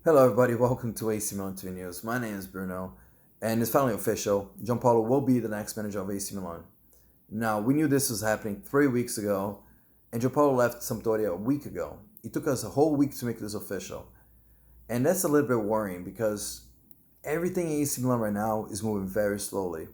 Hello, everybody. Welcome to AC Milan 2 News. My name is Bruno, and it's finally official. Giampaolo will be the next manager of AC Milan. Now, we knew this was happening 3 weeks ago, and Giampaolo left Sampdoria a week ago. It took us a whole week to make this official, and that's a little bit worrying because everything in AC Milan right now is moving very slowly.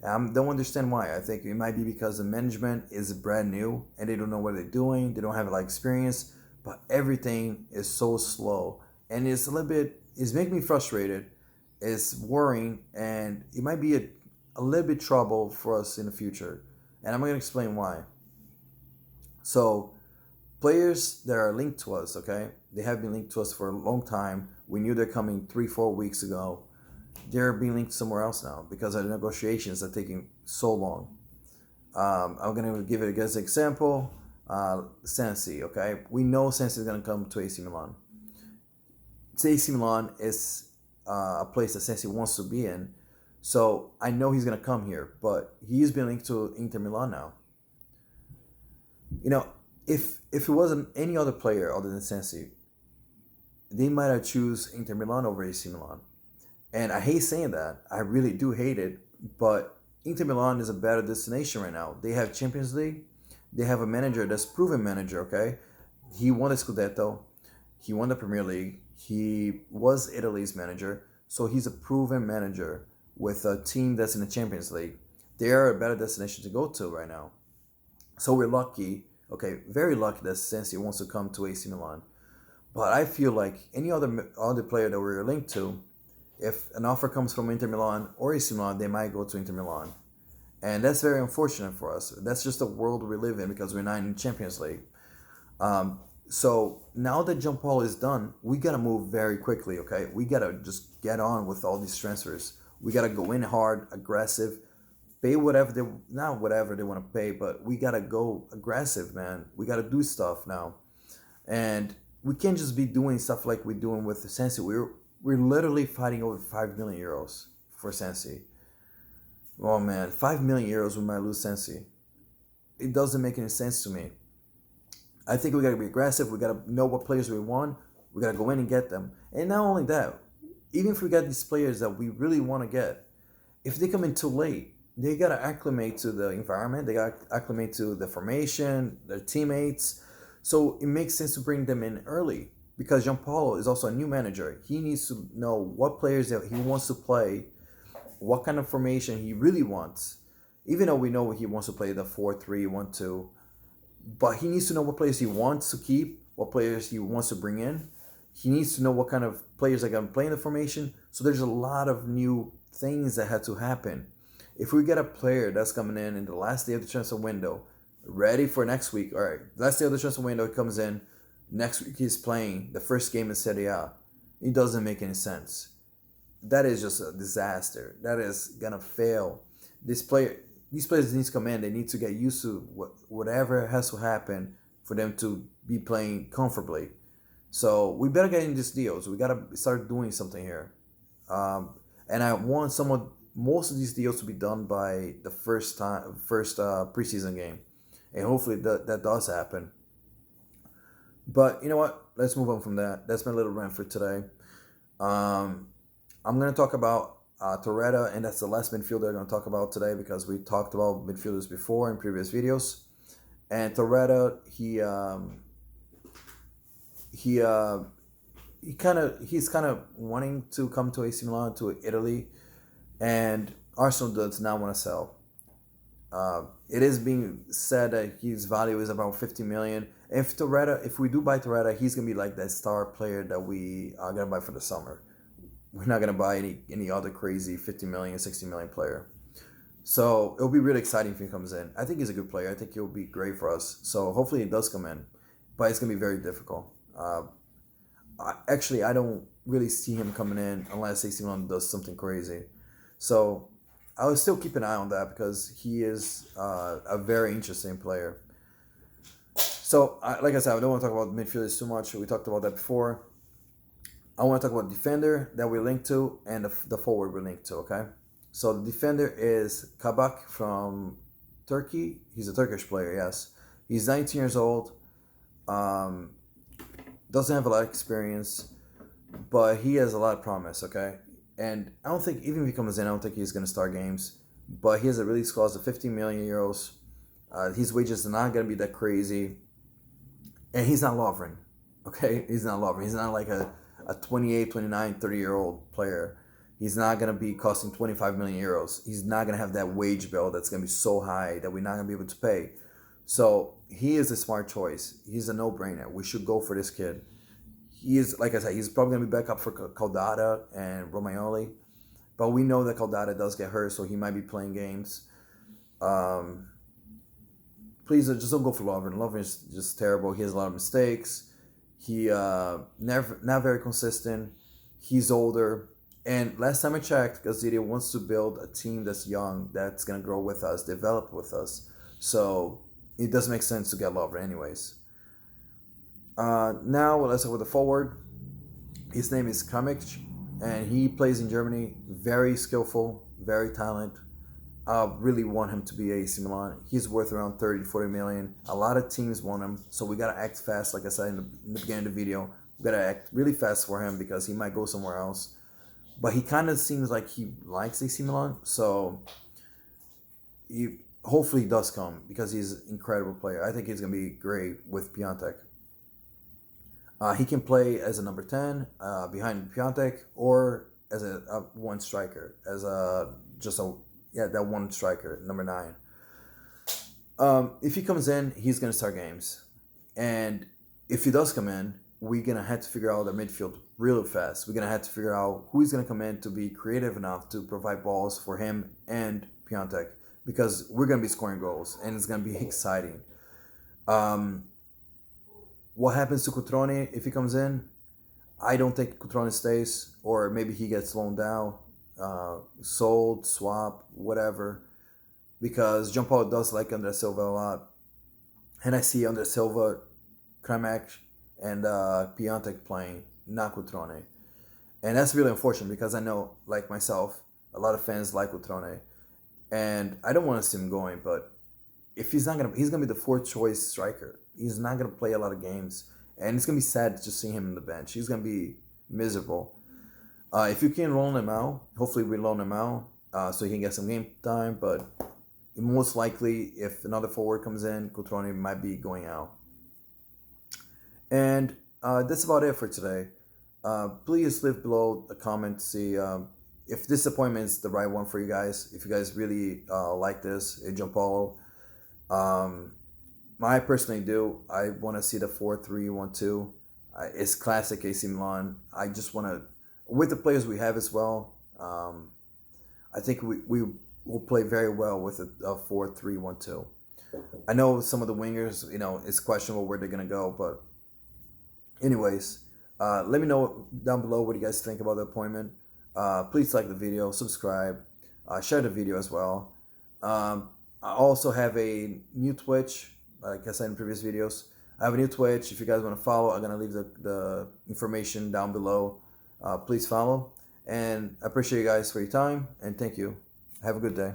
I don't understand why. I think it might be because the management is brand new and they don't know what they're doing. They don't have like experience, but everything is so slow, and it's a little bit. It's making me frustrated. It's worrying, and it might be a little bit trouble for us in the future. And I'm going to explain why. So players that are linked to us, okay, they have been linked to us for a long time. We knew they're coming 3, 4 weeks ago. They're being linked somewhere else now because the negotiations are taking so long. I'm gonna give it as an example. Sensi, okay, we know Sensi is gonna come to AC Milan. AC Milan is a place that Sensi wants to be in, so I know he's gonna come here. But he's been linked to Inter Milan now. You know, if it wasn't any other player other than Sensi, they might have choose Inter Milan over AC Milan. And I hate saying that. I really do hate it. But Inter Milan is a better destination right now. They have Champions League. They have a manager that's proven manager, okay? He won the Scudetto. He won the Premier League. He was Italy's manager. So he's a proven manager with a team that's in the Champions League. They are a better destination to go to right now. So we're lucky, okay, very lucky that Sensi wants to come to AC Milan. But I feel like any other player that we're linked to, if an offer comes from Inter Milan or AC Milan, they might go to Inter Milan. And that's very unfortunate for us. That's just the world we live in because we're not in the Champions League. So now that Giampaolo is done, we gotta move very quickly, okay? We gotta just get on with all these transfers. We gotta go in hard, aggressive, pay whatever they not whatever they want to pay, but we gotta go aggressive, man. We gotta do stuff now, and we can't just be doing stuff like we're doing with the Sensi. We're literally fighting over 5 million euros for Sensi. Oh man, 5 million euros we might lose Sensi. It doesn't make any sense to me. I think we gotta be aggressive. We gotta know what players we want. We gotta go in and get them. And not only that, even if we get these players that we really want to get, if they come in too late, they gotta acclimate to the environment. They gotta acclimate to the formation, their teammates. So it makes sense to bring them in early because Giampaolo is also a new manager. He needs to know what players that he wants to play, what kind of formation he really wants. Even though we know he wants to play the 4-3-1-2, but he needs to know what players he wants to keep, what players he wants to bring in. He needs to know what kind of players are going to play in the formation. So there's a lot of new things that had to happen. If we get a player that's coming in the last day of the transfer window, ready for next week, all right, last day of the transfer window, he comes in, next week he's playing the first game in Serie A. It doesn't make any sense. That is just a disaster. That is gonna fail. These players need to come in. They need to get used to whatever has to happen for them to be playing comfortably. So we better get in these deals. We gotta start doing something here. And I want most of these deals to be done by the first preseason game, and hopefully that does happen. But you know what? Let's move on from that. That's my little rant for today. Um, I'm gonna talk about Torreira, and that's the last midfielder I'm gonna talk about today because we talked about midfielders before in previous videos. And Torreira, he he's kind of wanting to come to AC Milan to Italy, and Arsenal does not want to sell. It is being said that his value is about 50 million. If we do buy Torreira, he's gonna be like that star player that we are gonna buy for the summer. We're not gonna buy any other crazy 50 million, 60 million player. So it'll be really exciting if he comes in. I think he's a good player. I think he'll be great for us. So hopefully he does come in, but it's gonna be very difficult. Actually, I don't really see him coming in unless AC Milan does something crazy. So I will still keep an eye on that because he is a very interesting player. So, like I said, I don't want to talk about midfielders too much. We talked about that before. I want to talk about defender that we linked to and the forward we linked to, okay? So the defender is Kabak from Turkey. He's a Turkish player, yes. He's 19 years old. Doesn't have a lot of experience, but he has a lot of promise. Okay, and I don't think even if he comes in, I don't think he's gonna start games. But he has a release clause of 15 million euros. His wages are not gonna be that crazy, and he's not Lovren. Okay, he's not Lovren. He's not like a 28, 29, 30-year-old player. He's not going to be costing 25 million euros. He's not going to have that wage bill that's going to be so high that we're not going to be able to pay. So he is a smart choice. He's a no-brainer. We should go for this kid. He is, like I said, he's probably going to be back up for Caldara and Romagnoli. But we know that Caldara does get hurt, so he might be playing games. Please just don't go for Lovren. Lovren is just terrible. He has a lot of mistakes. He never not very consistent. He's older. And last time I checked, Gazzidis wants to build a team that's young, that's going to grow with us, develop with us. So it doesn't make sense to get Lovren anyways. Now let's go with the forward. His name is Kramaric, and he plays in Germany. Very skillful, very talented. I really want him to be AC Milan. He's worth around 30 to 40 million. A lot of teams want him, so we got to act fast. Like I said in the beginning of the video, we got to act really fast for him because he might go somewhere else. But he kind of seems like he likes AC Milan, so hopefully he does come because he's an incredible player. I think he's going to be great with Piontek. He can play as a number 10 behind Piontek or as a one striker, as that one striker, number 9. If he comes in, he's going to start games. And if he does come in, we're going to have to figure out our midfield really fast. We're going to have to figure out who's going to come in to be creative enough to provide balls for him and Piontek, because we're going to be scoring goals and it's going to be exciting. What happens to Cutrone if he comes in? I don't think Cutrone stays, or maybe he gets loaned out, sold, swap, whatever, because Giampaolo does like André Silva a lot. And I see André Silva, Kramaric, and Piontek playing, not Cutrone. And that's really unfortunate because I know, like myself, a lot of fans like Cutrone. And I don't want to see him going, but if he's not he's gonna be the fourth choice striker. He's not gonna play a lot of games, and it's gonna be sad to just see him in the bench. He's gonna be miserable. If you can loan him out, hopefully we loan him out so he can get some game time. But most likely, if another forward comes in, Cutrone might be going out. And that's about it for today. Please leave below a comment to see if this appointment is the right one for you guys. If you guys really like this, Giampaolo. I personally do. I want to see the 4-3-1-2. It's classic AC Milan. I just want to, with the players we have as well, I think we will play very well with a 4-3-1-2. I know some of the wingers, it's questionable where they're going to go, but anyways, let me know down below what you guys think about the appointment. Please like the video, subscribe, share the video as well. I also have a new Twitch, like I said in previous videos. I have a new Twitch. If you guys want to follow, I'm going to leave the information down below. Please follow. And I appreciate you guys for your time, and thank you. Have a good day.